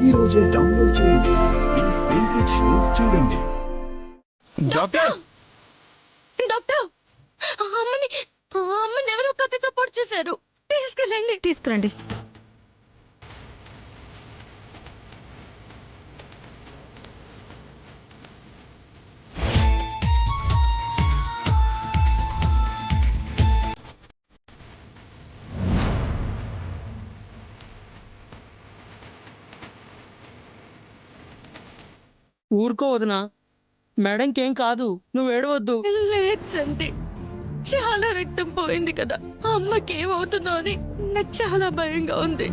ఈ రోజే డౌన్లోడ్ చేయండి. మీ ఫేవరెట్ షోస్ చూడండి. డాక్టర్ డాక్టర్ అమ్మని అమ్మని ఎవరో కత్తితో పొడి చేశారు. తీసుకెళ్ళండి. తీసుకురండి. ఊరుకో వదినా, మేడంకేం కాదు, నువ్వు ఏడవద్దు. లేచండి. చాలా రక్తం పోయింది కదా, అమ్మకి ఏమవుతుందో అని నాకు చాలా భయంగా ఉంది.